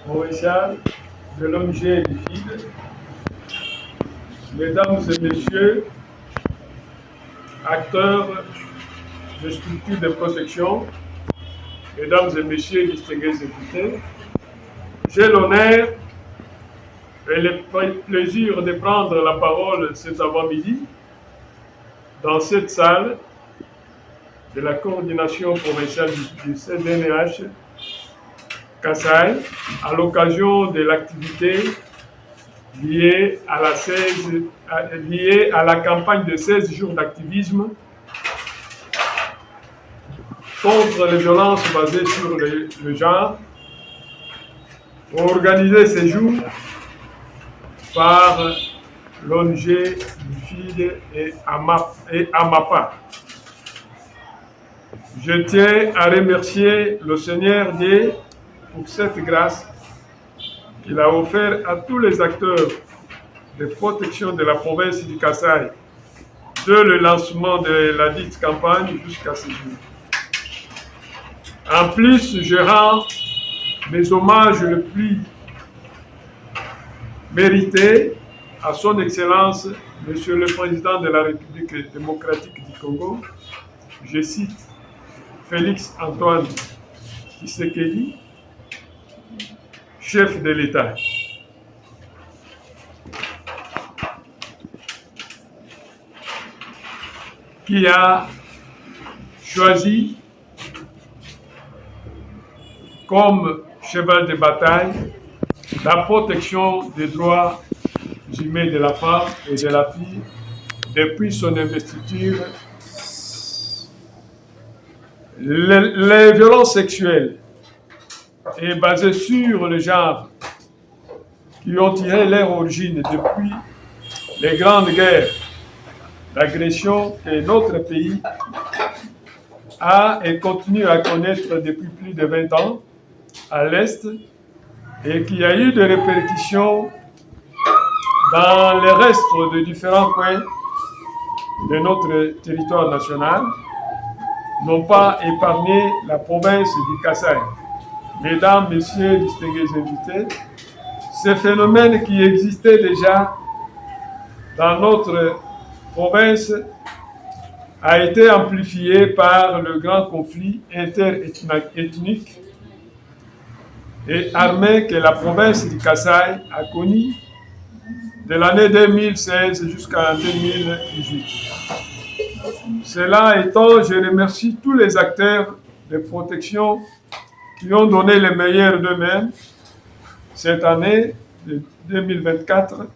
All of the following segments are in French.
provincial de l'ONG LIFID, mesdames et messieurs, acteurs de structures de protection, mesdames et messieurs distingués invités, j'ai l'honneur et le plaisir de prendre la parole cet avant-midi dans cette salle de la coordination provinciale du CDNH Kasaï à l'occasion de l'activité liée à la campagne de 16 jours d'activisme contre les violences basées sur le genre, organisé ces jours par l'ONG LIFID et AMAPA. Je tiens à remercier le Seigneur Dieu pour cette grâce qu'il a offerte à tous les acteurs de protection de la province du Kasaï, de le lancement de la dite campagne jusqu'à ce jour. En plus, je rends mes hommages les plus mérités à son Excellence, Monsieur le Président de la République démocratique du Congo, je cite Félix Antoine Tshisekedi, chef de l'État. Qui a choisi comme cheval de bataille la protection des droits humains de la femme et de la fille depuis son investiture. Les violences sexuelles et basées sur le genre qui ont tiré leur origine depuis les grandes guerres d'agression que notre pays a et continue à connaître depuis plus de 20 ans à l'Est et qui a eu des répercussions dans le reste de différents points de notre territoire national, n'ont pas épargné la province du Kasaï. Mesdames, Messieurs, distingués invités, ces phénomènes qui existaient déjà dans notre province a été amplifié par le grand conflit interethnique et armé que la province du Kasaï a connu de l'année 2016 jusqu'à 2018. Cela étant, je remercie tous les acteurs de protection qui ont donné le meilleur d'eux-mêmes cette année de 2024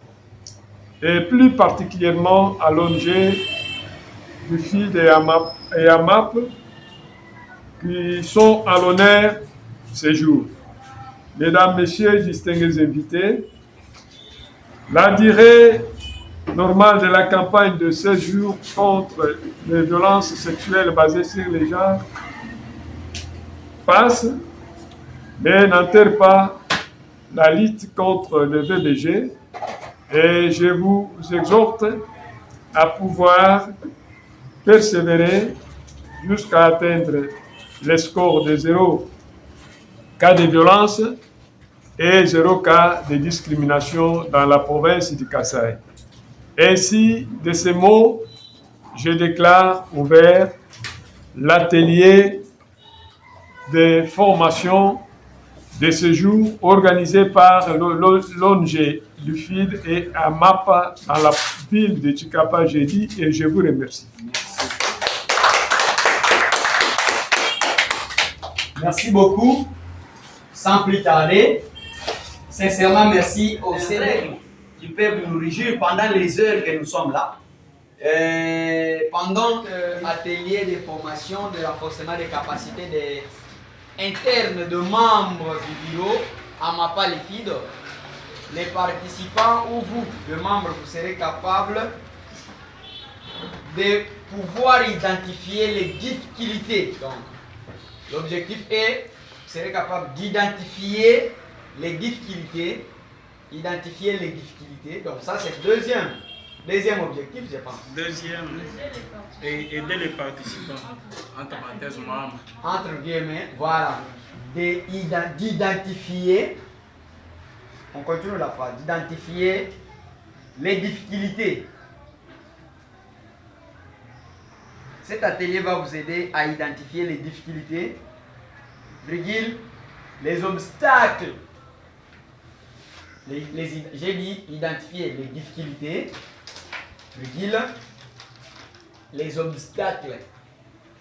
et plus particulièrement à l'ONG LIFID et AMAP qui sont à l'honneur ces jours. Mesdames, Messieurs, distingués invités, la durée normale de la campagne de 16 jours contre les violences sexuelles basées sur les genres passe, mais n'enterre pas la lutte contre le VBG et je vous exhorte à pouvoir persévérer jusqu'à atteindre les scores de 0 cas de violence et 0 cas de discrimination dans la province du Kasaï. Ainsi, de ces mots, je déclare ouvert l'atelier de formation de ce jour organisé par l'ONG LIFID et AMAPA dans la ville de Tshikapa jeudi et je vous remercie. Merci beaucoup. Sans plus tarder, sincèrement merci aux CDN qui peuvent nous régir pendant les heures que nous sommes là. Pendant l'atelier de formation de renforcement des capacités internes de membres du bureau AMAPA LIFID, les participants ou vous, les membres, vous serez capables de pouvoir identifier les difficultés. Donc, l'objectif est, vous serez capable d'identifier les difficultés. Donc ça, c'est le deuxième objectif, je pense. Deuxième, aider les participants, entre parenthèses membres. Entre guillemets, voilà. D'identifier On continue la phrase. D'identifier les difficultés. Cet atelier va vous aider à identifier les difficultés, virgule, les obstacles. J'ai dit identifier les difficultés, virgule, les obstacles,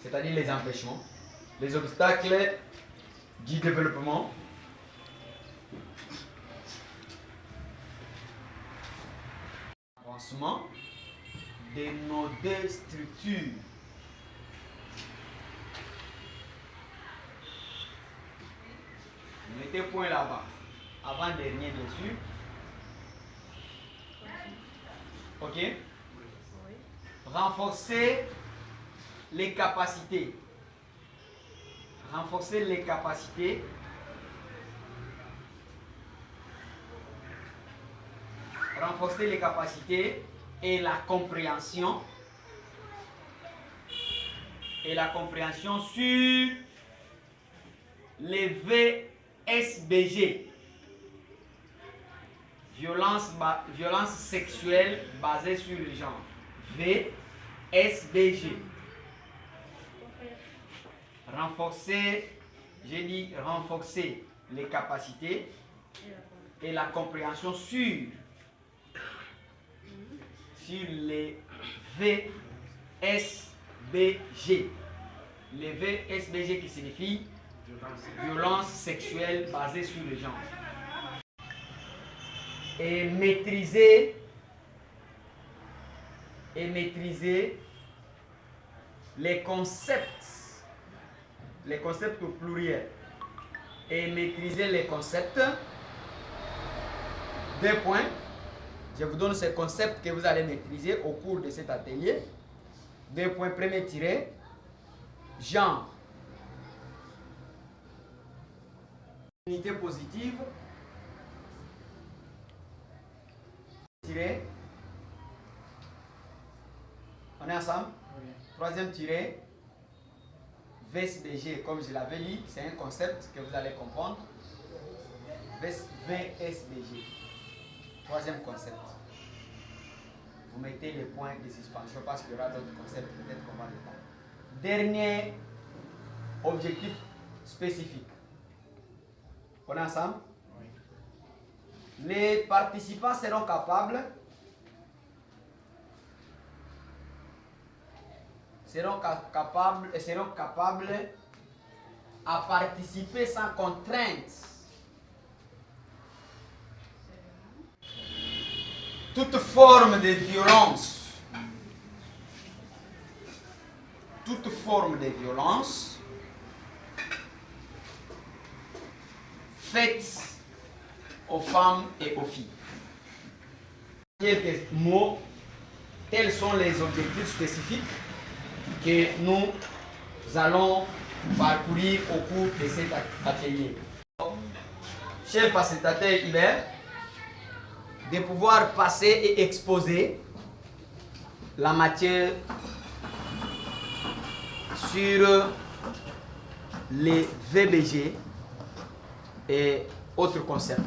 c'est-à-dire les empêchements, les obstacles du développement, avancement de nos deux structures. Mettez point là-bas, avant-dernier dessus. Ok? Renforcer les capacités. Renforcer les capacités. Renforcer les capacités et la compréhension. Et la compréhension sur les VSBG. Violence sexuelle basée sur le genre. VSBG. Renforcer, j'ai dit renforcer les capacités et la compréhension sur les VSBG. Les VSBG qui signifie violence sexuelle basée sur le genre. Et maîtriser les concepts au pluriel. Et maîtriser les concepts. 2 points. Je vous donne ces concepts que vous allez maîtriser au cours de cet atelier. 2 points. Premier tiré. Genre. Unité positive. Tiré. On est ensemble? Oui. Troisième tiré. VSBG, comme je l'avais dit, c'est un concept que vous allez comprendre. VSBG. Troisième concept. Vous mettez les points de suspension parce qu'il y aura d'autres concepts, peut-être qu'on va les voir. Dernier objectif spécifique. On est ensemble? Oui. Les participants seront capables à participer sans contrainte. Toute forme de violence, faite aux femmes et aux filles. Quelques mots, tels sont les objectifs spécifiques que nous allons parcourir au cours de cet atelier. Cher facilitateur Hubert, de pouvoir passer et exposer la matière sur les VBG et autres concepts.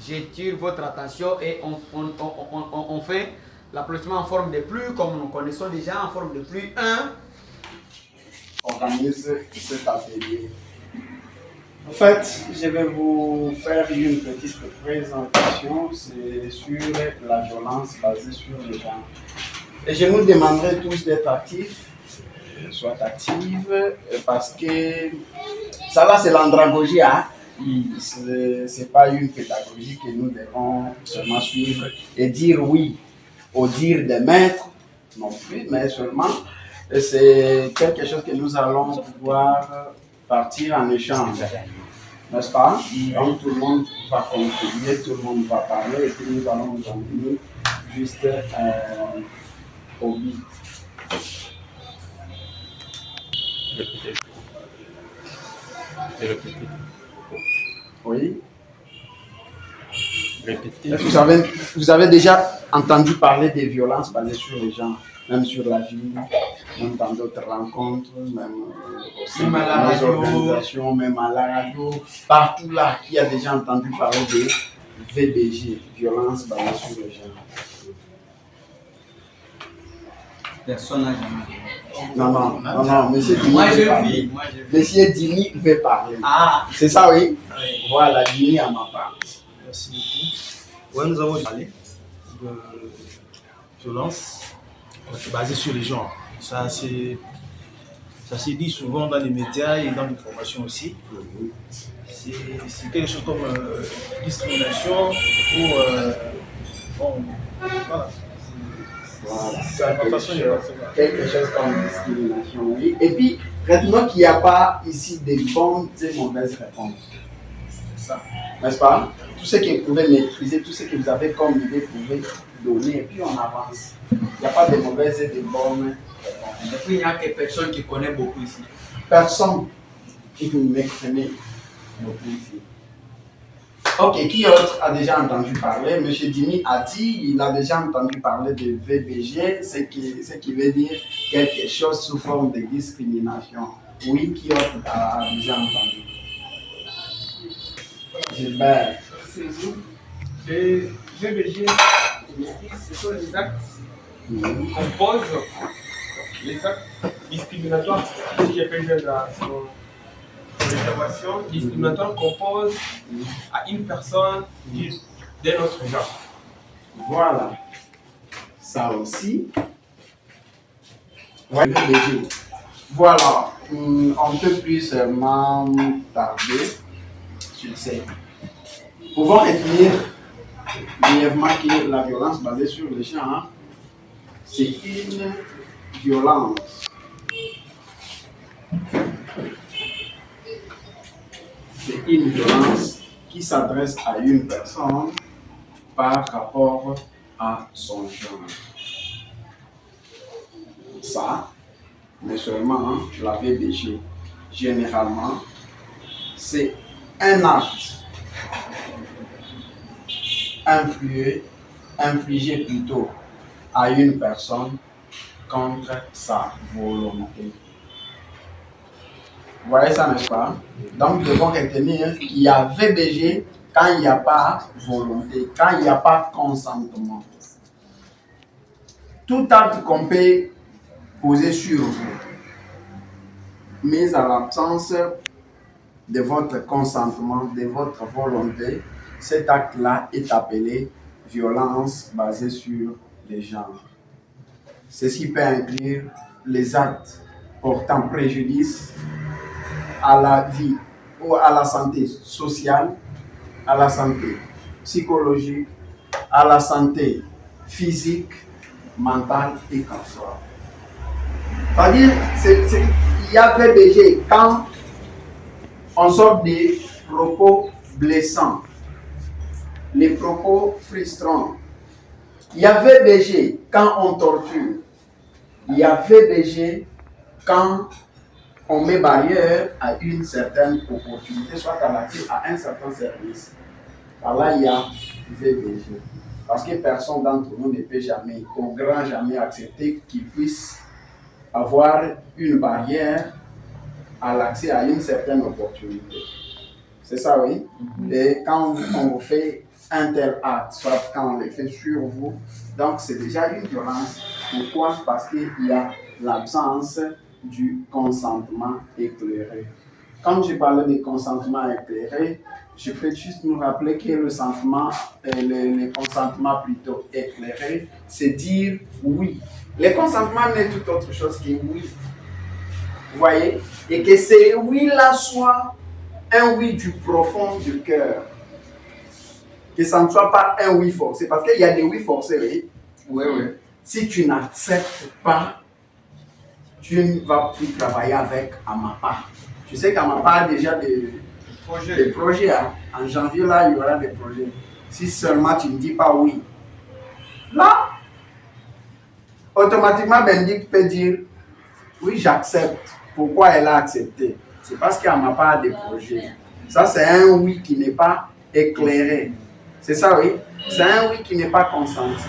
J'attire votre attention et on fait l'applaudissement en forme de plus, comme nous connaissons déjà, en forme de plus 1. Organise cet atelier. En fait, je vais vous faire une petite présentation sur la violence basée sur le genre. Et je nous demanderai tous d'être actifs, soit actifs, parce que ça là c'est l'andragogie, hein? C'est pas une pédagogie que nous devons seulement suivre et dire oui au dire des maîtres non plus, mais seulement c'est quelque chose que nous allons pouvoir partir en échange, n'est-ce pas? Donc tout le monde va contribuer, tout le monde va parler et puis nous allons nous en venir juste au but. Répétez. Oui. Répétez. Vous avez déjà entendu parler des violences basées sur les gens, même sur la vie, même dans d'autres rencontres, même au sein de nos organisations, même à la radio, partout là, qui a déjà entendu parler VBG, violence basée sur le genre. Personne n'a jamais. Non, monsieur Dini Moi, veut je parler. vis. Monsieur Dini veut parler. Ah, C'est ça, oui? Oui. Voilà, Dini à ma part. Merci beaucoup. Ouais, nous avons parlé de violence basée sur les genres. Ça se dit souvent dans les médias et dans les formations aussi. C'est quelque chose comme discrimination ou bon, voilà. Voilà. C'est ma façon de penser. Quelque chose comme discrimination, oui. Et puis, retenons qu'il n'y a pas ici des bonnes et mauvaises réponses. C'est ça. N'est-ce pas? Tout ce que vous pouvez maîtriser, tout ce que vous avez comme idée, vous pouvez donner et puis on avance. Il n'y a pas de mauvaises et de bonnes réponses. et puis il n'y a que personne qui connaît beaucoup ici. Personne qui vous m'exprime beaucoup ici. Ok, qui autre a déjà entendu parler? Monsieur Dini a dit il a déjà entendu parler de VBG, ce qui veut dire quelque chose sous forme de discrimination. Oui, qui autre a déjà entendu? Gilbert. Les VBG, ce sont les actes qui composent les actes discriminatoires, ce qui appelle dans l'intervention discriminatoire compose à une personne d'un autre genre. Voilà. Ça aussi. Ouais, VBG. Voilà. On ne peut plus seulement tarder sur ces. Pouvons retenir brièvement que la violence basée sur le genre, c'est une violence qui s'adresse à une personne par rapport à son genre. Ça, mais seulement la VBG, généralement, c'est un acte infligé plutôt à une personne contre sa volonté. Vous voyez ça, n'est-ce pas? Donc, nous devons retenir qu'il y a VBG quand il n'y a pas volonté, quand il n'y a pas consentement. Tout acte qu'on peut poser sur vous, mais à l'absence de votre consentement, de votre volonté, cet acte-là est appelé violence basée sur les genres. Ceci peut inclure les actes portant préjudice à la vie ou à la santé sociale, à la santé psychologique, à la santé physique, mentale et corporelle. C'est-à-dire, il y a VBG quand on sort des propos blessants, les propos frustrants. Il y a VBG quand on torture. Il y a VBG quand on met barrière à une certaine opportunité, soit à l'accès à un certain service. Par là, il y a VBG. Parce que personne d'entre nous ne peut jamais, au grand jamais, accepter qu'il puisse avoir une barrière à l'accès à une certaine opportunité. C'est ça, oui? Et quand on vous fait un tel acte, soit quand on le fait sur vous, donc c'est déjà une violence. Pourquoi? Parce qu'il y a l'absence du consentement éclairé. Quand je parlais de consentement éclairé, je peux juste nous rappeler que le consentement plutôt éclairé, c'est dire oui. Le consentement n'est tout autre chose que oui. Vous voyez? Et que ce oui-là soit un oui du profond du cœur. Que ça ne soit pas un oui forcé. Parce qu'il y a des oui forcés, oui. Oui. Si tu n'acceptes pas, tu ne vas plus travailler avec Amapa. Tu sais qu'Amapa a déjà des projets. Hein. En janvier, là, il y aura des projets. Si seulement tu ne dis pas oui. Là, automatiquement, Bendik peut dire oui, j'accepte. Pourquoi elle a accepté? C'est parce qu'Amapa a des projets. Ça, c'est un oui qui n'est pas éclairé. C'est ça, oui? C'est un oui qui n'est pas consenti.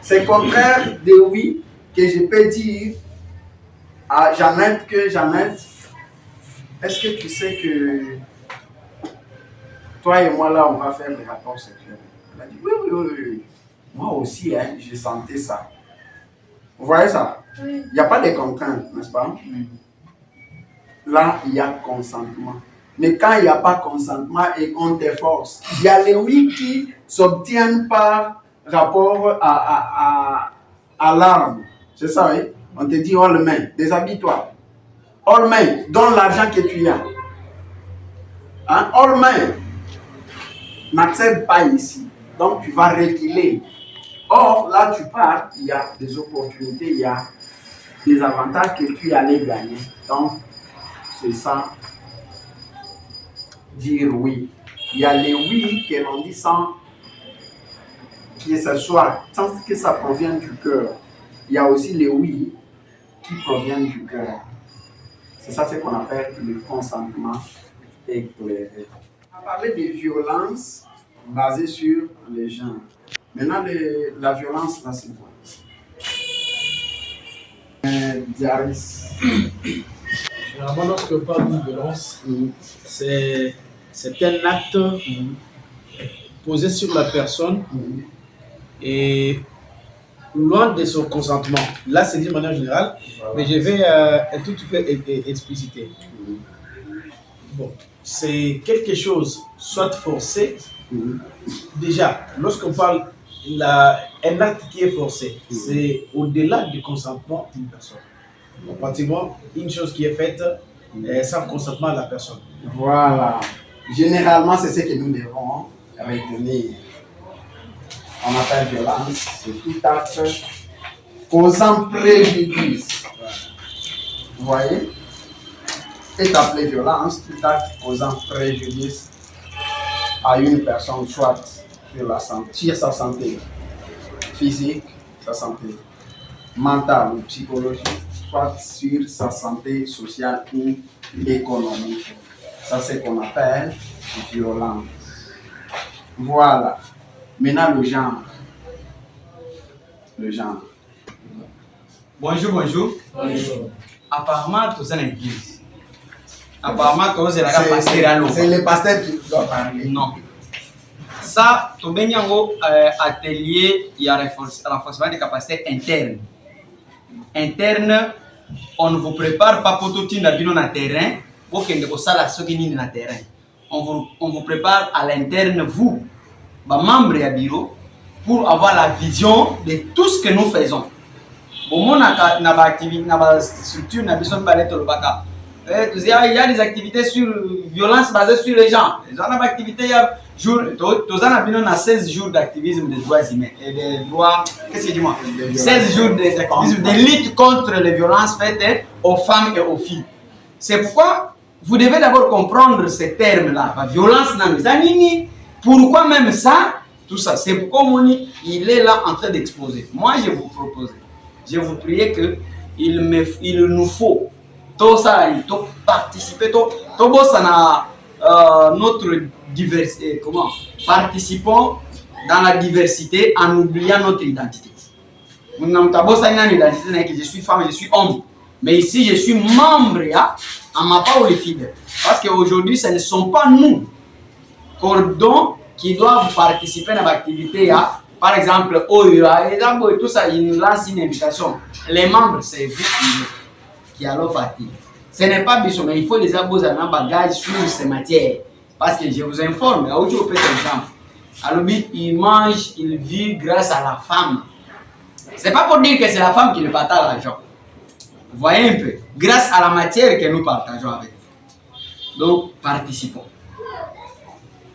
C'est le contraire de oui que je peux dire à Jeannette que Jeannette, est-ce que tu sais que toi et moi là, on va faire des rapports sexuels. Elle a dit, oui, oui, oui, oui. Moi aussi, hein, j'ai senti ça. Vous voyez ça? Il n'y a pas de contraintes, n'est-ce pas? Là, il y a consentement. Mais quand il n'y a pas consentement et on te force, il y a les oui qui s'obtiennent par rapport à l'arme. C'est ça, oui? On te dit, oh le main, déshabille-toi. Oh le main, donne l'argent que tu as. Hein? Oh le main, n'accède pas ici. Donc tu vas reculer. Or, là tu pars, il y a des opportunités, il y a des avantages que tu allais gagner. Donc, c'est ça, dire oui. Il y a les oui que l'on dit sans que ce soit, sans que ça provienne du cœur. Il y a aussi les oui qui proviennent du cœur. C'est ça ce qu'on appelle le consentement éclairé. On a parlé de violence basée sur les gens. Maintenant, la violence, là, c'est quoi? Diaris. Généralement, lorsque on parle de violence, c'est un acte posé sur la personne et loin de son consentement. Là, c'est dit de manière générale, mais je vais un tout petit peu expliciter. Bon, c'est quelque chose, soit forcé. Déjà, lorsqu'on parle un acte qui est forcé, c'est au-delà du consentement d'une personne. Donc, pratiquement, une chose qui est faite sans consentement de la personne. Voilà. Généralement, c'est ce que nous devons retenir. On appelle violence, c'est tout acte causant préjudice. Vous voyez? Est appelé violence, tout acte causant préjudice à une personne, soit sur sa santé physique, sa santé mentale ou psychologique, soit sur sa santé sociale ou économique. Ça, c'est ce qu'on appelle violence. Voilà. Maintenant, le genre. Le genre. Bonjour, bonjour. Bonjour. Apparemment, tout ça n'est l'église. Apparemment, tout ça c'est la pasteur à l'eau. C'est le pasteur qui doit parler. Non. Ça, tout bien atelier, il y a renforcement des capacités internes. Interne, on ne vous prépare pas pour tout le monde dans le terrain, pour que vous sachiez ce qui est dans le terrain. On vous prépare à l'interne, vous, membres du bureau, pour avoir la vision de tout ce que nous faisons. Bon, il y a des activités sur violence basée sur les gens. Il y a des activités, il y a 16 jours d'activisme des droits humains et des droits, qu'est-ce que dis-moi 16 jours d'activisme de lutte contre les violences faites aux femmes et aux filles. C'est pourquoi vous devez d'abord comprendre ces termes-là. La violence dans les animaux. Pourquoi même ça? Tout ça. C'est pourquoi il est là en train d'exposer. Moi, je vous propose, je vous prie qu'il nous faut tout ça, tout participer, tout ça notre diversité. Comment? Participons dans la diversité en oubliant notre identité. Je suis femme, je suis homme. Mais ici, je suis membre à ma part les filles. Parce qu'aujourd'hui, ce ne sont pas nous, cordons, qui doivent participer à l'activité. Par exemple, tout ça, il nous lance une invitation. Les membres, c'est vous qui allons partir. Ce n'est pas besoin, mais il faut les avoir un bagage sur ces matières. Parce que je vous informe, à autre exemple. Alors, il mange, il vit grâce à la femme. Ce n'est pas pour dire que c'est la femme qui ne partage l'argent. Vous voyez un peu, grâce à la matière que nous partageons avec vous. Donc, participons.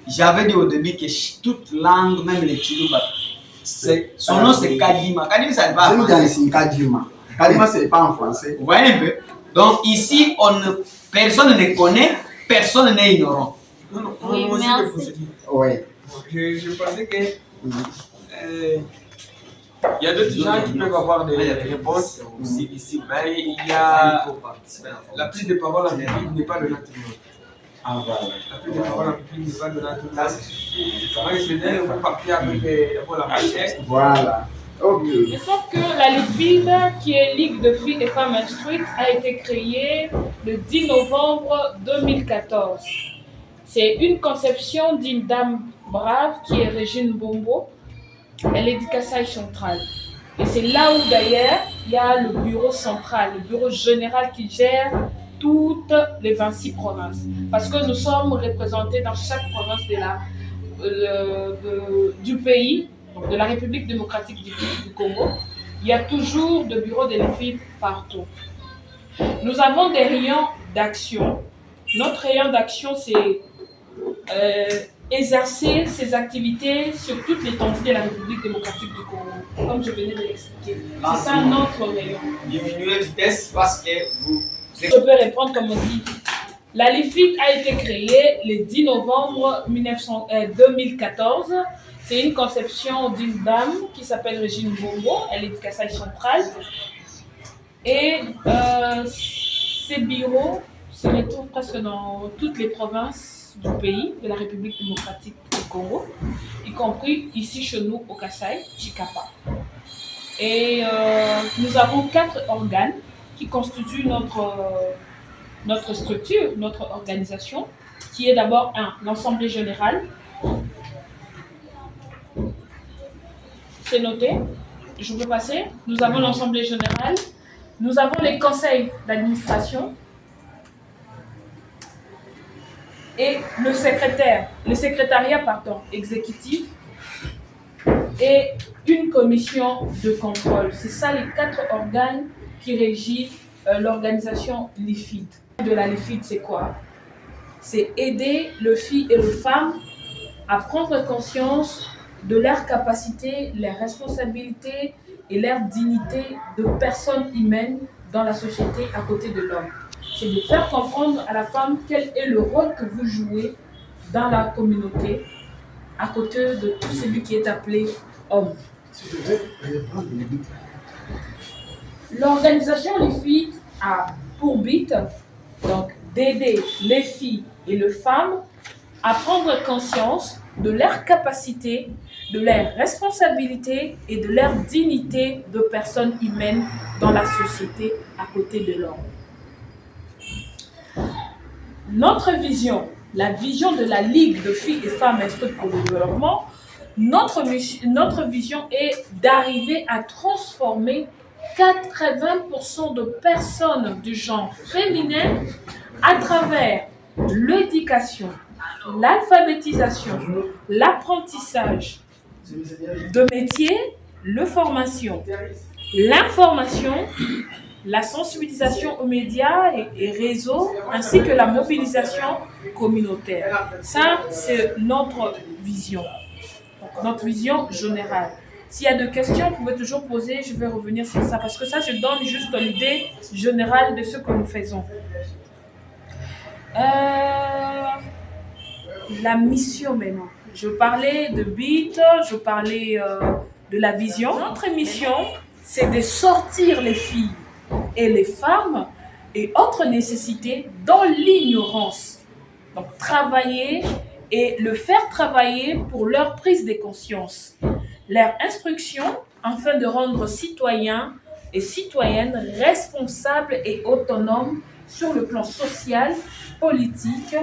J'avais dit au début que toute langue, même les Chiluba, son nom c'est Kadima. Kadima, ça ne va pas en français. Kadima, ce n'est pas en français. Vous voyez un peu. Donc, ici, personne ne connaît, personne n'est ignorant. Oui, merci. Oui. Je pensais que il y a d'autres gens qui peuvent avoir des réponses ici, mais il y a la prise de parole en public n'est pas donnée à tout le monde. Ah, voilà. La prise de parole en public n'est pas donnée à tout le monde. Moi, je vais vous partir avec la matière. Voilà. Ok. Mais sauf que la LIFID, qui est Ligue de filles et femmes instruites, a été créée le 10 novembre 2014. C'est une conception d'une dame brave qui est Régine Bombo. Elle est du Kasaï central. Et c'est là où d'ailleurs il y a le bureau central, le bureau général qui gère toutes les 26 provinces. Parce que nous sommes représentés dans chaque province du pays, donc de la République démocratique du Congo. Il y a toujours des bureaux de l'EFID partout. Nous avons des rayons d'action. Notre rayon d'action, c'est exercer ses activités sur toute l'étendue de la République démocratique du Congo, comme je venais de l'expliquer. C'est ça notre rayon. Diminuez vitesse parce que vous... Je peux répondre comme on dit. La LIFID a été créée le 10 novembre 2014. C'est une conception d'une dame qui s'appelle Régine Bombo. Elle est du Kasaï central. Et ces bureaux se retrouvent presque dans toutes les provinces du pays, de la République démocratique du Congo, y compris ici chez nous au Kasaï, Chikapa. Et nous avons 4 organes qui constituent notre structure, notre organisation, qui est d'abord l'Assemblée générale. C'est noté, je peux passer. Nous avons l'Assemblée générale, nous avons les conseils d'administration et le secrétariat exécutif et une commission de contrôle. C'est ça les 4 organes qui régissent l'organisation LIFID. De la LIFID, c'est quoi? C'est aider les filles et les femmes à prendre conscience de leurs capacités, leurs responsabilités et leur dignité de personnes humaines dans la société à côté de l'homme. C'est de faire comprendre à la femme quel est le rôle que vous jouez dans la communauté à côté de tout celui qui est appelé homme. L'organisation LIFID a pour but donc d'aider les filles et les femmes à prendre conscience de leurs capacités, de leurs responsabilités et de leur dignité de personnes humaines dans la société à côté de l'homme. Notre vision, la vision de la Ligue de filles et femmes instruites pour le développement, notre vision est d'arriver à transformer 80% de personnes du genre féminin à travers l'éducation, l'alphabétisation, l'apprentissage de métiers, la formation, l'information, la sensibilisation aux médias et réseaux, ainsi que la mobilisation communautaire. Ça, c'est notre vision générale. S'il y a des questions, vous pouvez toujours poser, je vais revenir sur ça, parce que ça, je donne juste l'idée générale de ce que nous faisons. La mission maintenant. Je parlais de but, je parlais de la vision. Notre mission, c'est de sortir les filles et les femmes et autres nécessités dans l'ignorance. Donc travailler et le faire travailler pour leur prise de conscience, leur instruction afin de rendre citoyens et citoyennes responsables et autonomes sur le plan social, politique,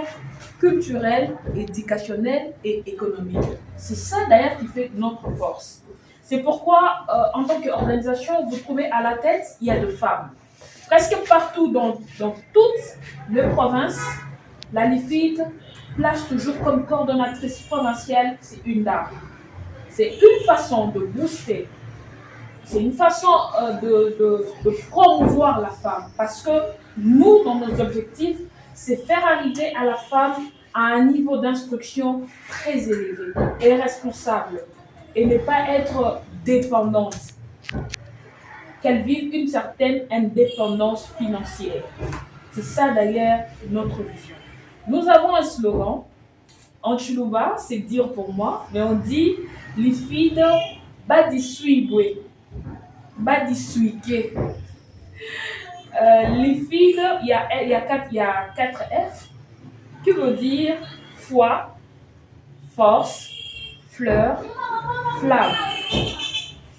culturel, éducationnel et économique. C'est ça d'ailleurs qui fait notre force. C'est pourquoi, en tant qu'organisation, vous trouvez à la tête, il y a des femmes. Presque partout dans toutes les provinces, la LIFID place toujours comme coordonnatrice provinciale, c'est une dame. C'est une façon de booster, c'est une façon de promouvoir la femme. Parce que nous, dans nos objectifs, c'est faire arriver à la femme à un niveau d'instruction très élevé et responsable. Et ne pas être dépendante. Qu'elle vive une certaine indépendance financière. C'est ça d'ailleurs notre vision. Nous avons un slogan, en Chiluba, c'est dire pour moi, mais on dit LIFID Badisuibwe. Badisuike. LIFID, il y a 4 F, qui veut dire foi, force, fleur, flamme.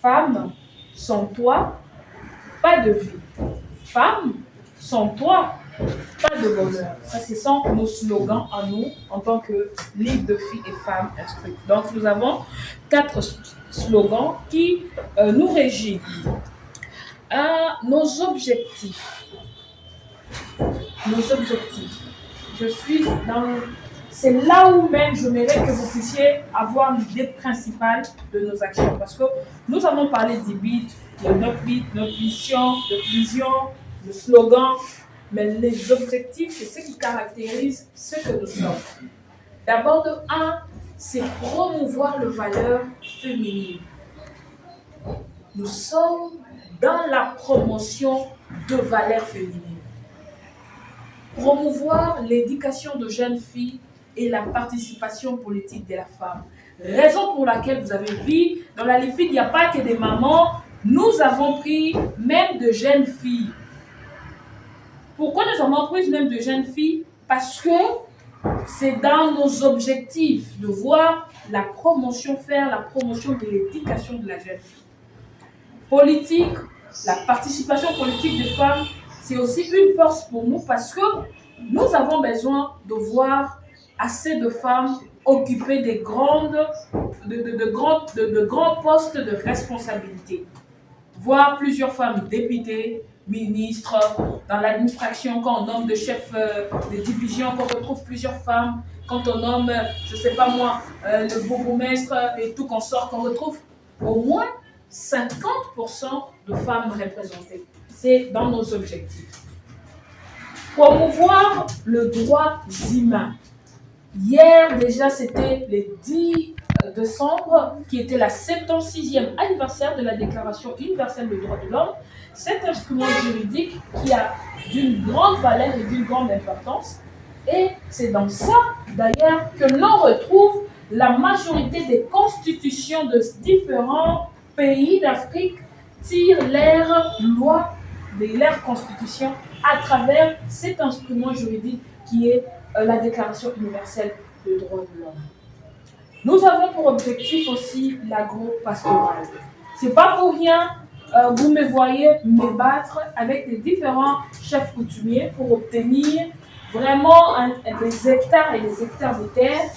Femme, sans toi, pas de vie. Femme, sans toi, pas de bonheur. Ça, ce sont nos slogans à nous en tant que Ligue de filles et femmes instruites. Donc, nous avons 4 slogans qui nous régissent. Nos objectifs. Nos objectifs. Je suis dans... C'est là où même je mérite que vous puissiez avoir l'idée principale de nos actions. Parce que nous avons parlé du but, de notre but, notre vision, le slogan. Mais les objectifs, c'est ce qui caractérise ce que nous sommes. D'abord, de 1, c'est promouvoir les valeurs féminines. Nous sommes dans la promotion de valeurs féminines. Promouvoir l'éducation de jeunes filles et la participation politique de la femme. Raison pour laquelle vous avez vu, dans la LIFID, il n'y a pas que des mamans, nous avons pris même de jeunes filles. Pourquoi nous avons pris même de jeunes filles? Parce que c'est dans nos objectifs de voir la promotion, faire la promotion de l'éducation de la jeune fille. Politique, la participation politique des femmes, c'est aussi une force pour nous parce que nous avons besoin de voir assez de femmes occuper de grands postes de responsabilité. Voir plusieurs femmes députées, ministres, dans l'administration, quand on nomme de chef de division, quand on retrouve plusieurs femmes, quand on nomme, je ne sais pas moi, le bourgmestre et tout consort, qu'on retrouve au moins 50% de femmes représentées. C'est dans nos objectifs. Promouvoir le droit humain. Hier, déjà, c'était le 10 décembre, qui était la 76e anniversaire de la Déclaration universelle des droits de l'homme. Cet instrument juridique qui a d'une grande valeur et d'une grande importance. Et c'est dans ça, d'ailleurs, que l'on retrouve la majorité des constitutions de différents pays d'Afrique tirent leurs lois, leurs constitutions à travers cet instrument juridique qui est la Déclaration universelle des droits de l'homme. Nous avons pour objectif aussi l'agro-pastoral. C'est pas pour rien, vous me voyez me battre avec les différents chefs coutumiers pour obtenir vraiment des hectares et des hectares de terre.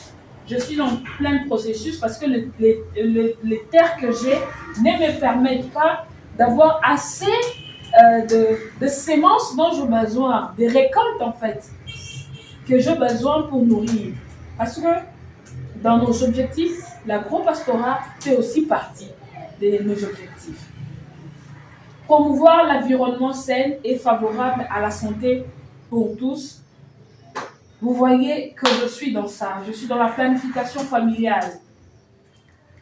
Je suis en plein processus parce que les terres que j'ai ne me permettent pas d'avoir assez de semences dont j'ai besoin, des récoltes en fait, que j'ai besoin pour nourrir. Parce que dans nos objectifs, l'agro-pastorat fait aussi partie de nos objectifs. Promouvoir l'environnement sain et favorable à la santé pour tous. Vous voyez que je suis dans ça. Je suis dans la planification familiale.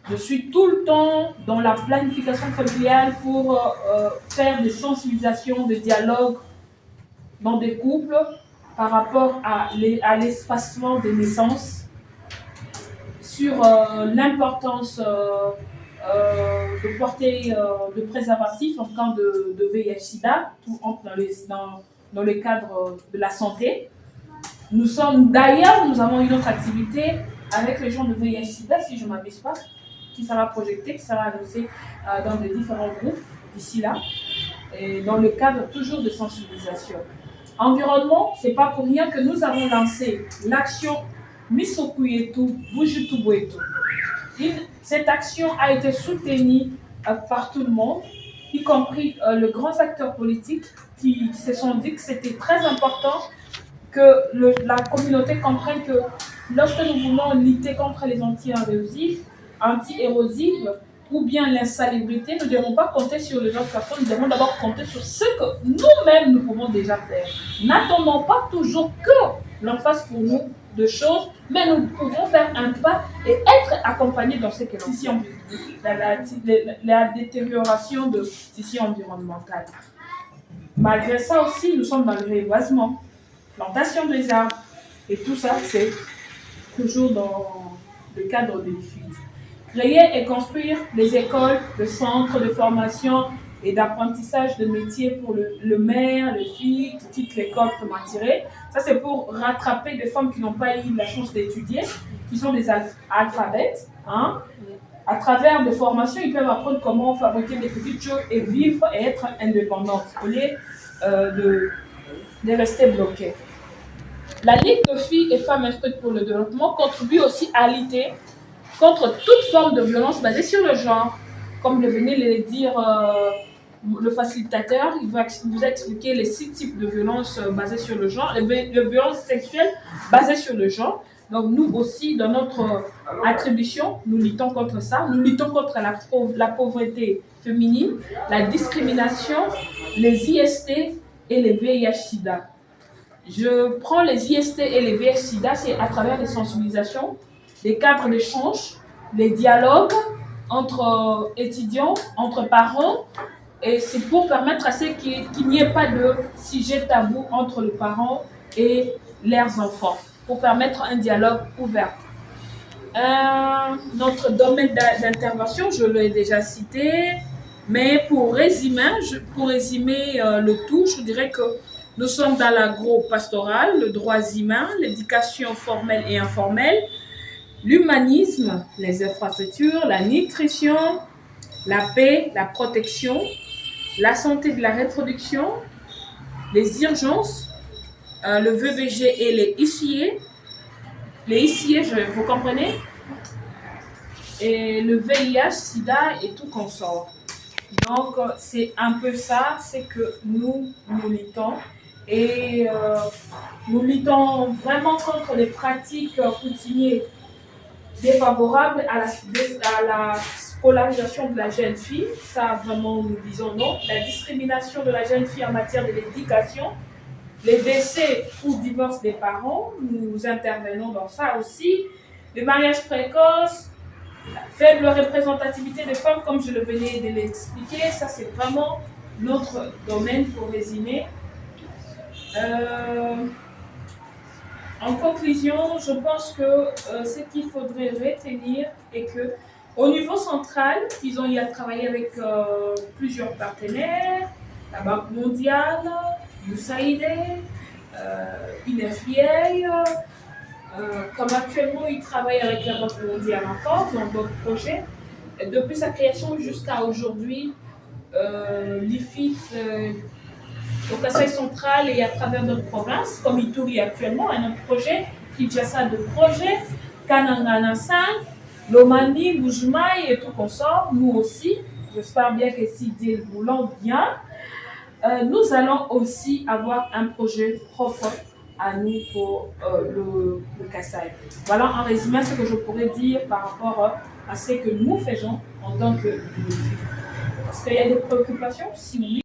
Je suis tout le temps dans la planification familiale pour faire des sensibilisations, des dialogues dans des couples par rapport à l'espacement des naissances, sur l'importance de porter le préservatif en cas de VIH-Sida, tout entre dans le cadre de la santé. Nous avons une autre activité avec les gens de VIH-Sida, si je ne m'abuse pas, qui sera projetée, qui sera annoncée dans des différents groupes d'ici là, et dans le cadre toujours de sensibilisation. Environnement, ce n'est pas pour rien que nous avons lancé l'action Misokuyetu Bujutubwetu. Cette action a été soutenue par tout le monde, y compris les grands acteurs politiques qui se sont dit que c'était très important que la communauté comprenne que lorsque nous voulons lutter contre les anti-érosifs ou bien l'insalubrité, nous ne devons pas compter sur les autres personnes, nous devons d'abord compter sur ce que nous-mêmes nous pouvons déjà faire. N'attendons pas toujours que l'on fasse pour nous de choses, mais nous pouvons faire un pas et être accompagnés dans ce que l'on fait. La détérioration de tissu environnemental. Malgré ça aussi, nous sommes dans le reboisement, plantation des arbres, et tout ça, c'est toujours dans le cadre de l'IFID. Créer et construire des écoles, des centres de formation et d'apprentissage de métiers pour le maire, les filles qui quittent l'école pour m'attirer. Ça, c'est pour rattraper des femmes qui n'ont pas eu la chance d'étudier, qui sont des alphabètes. Hein. À travers des formations, ils peuvent apprendre comment fabriquer des petites choses et vivre et être indépendantes. Au lieu de rester bloqués. La Ligue de filles et femmes instruites pour le développement contribue aussi à lutter contre toute forme de violence basée sur le genre. Comme le venait de le dire le facilitateur, il va vous expliquer les 6 types de violences basées sur le genre, les violences sexuelles basées sur le genre. Donc nous aussi, dans notre attribution, nous luttons contre ça. Nous luttons contre la pauvreté féminine, la discrimination, les IST et les VIH-Sida. Je prends les IST et les VIH-Sida, c'est à travers les sensibilisations, les cadres d'échange, les dialogues entre étudiants, entre parents, et c'est pour permettre à ce qu'il n'y ait pas de sujet tabou entre les parents et leurs enfants, pour permettre un dialogue ouvert. Notre domaine d'intervention, je l'ai déjà cité, mais pour résumer le tout, je dirais que nous sommes dans l'agro-pastoral, le droit humain, l'éducation formelle et informelle, l'humanisme, les infrastructures, la nutrition, la paix, la protection, la santé de la reproduction, les urgences, le VBG et les ICIE. Les ICIE, vous comprenez? Et le VIH, SIDA et tout consort. Donc, c'est un peu ça, c'est que nous luttons. Et nous luttons vraiment contre les pratiques coutumières défavorables à la scolarisation de la jeune fille. Ça, vraiment, nous disons non. La discrimination de la jeune fille en matière de l'éducation, les décès ou divorce des parents, nous intervenons dans ça aussi. Le mariage précoce, la faible représentativité des femmes, comme je le venais de l'expliquer, ça c'est vraiment notre domaine pour résumer. En conclusion, je pense que ce qu'il faudrait retenir est que au niveau central, ils ont eu à travailler avec plusieurs partenaires, la Banque mondiale, USAID, UNFPA, comme actuellement ils travaillent avec la Banque mondiale encore dans d'autres projets. Et depuis sa création jusqu'à aujourd'hui, l'IFIT au Kasaï central et à travers d'autres provinces, comme Ituri actuellement, un autre projet, Kinshasa de projet, Kanangana 5, Lomani, Boujmaï et tout consort, nous aussi, j'espère bien que si Dieu le voulant bien, nous allons aussi avoir un projet propre à nous pour le Kasaï. Voilà en résumé ce que je pourrais dire par rapport à ce que nous faisons en tant que Est-ce qu'il y a des préoccupations? Si oui.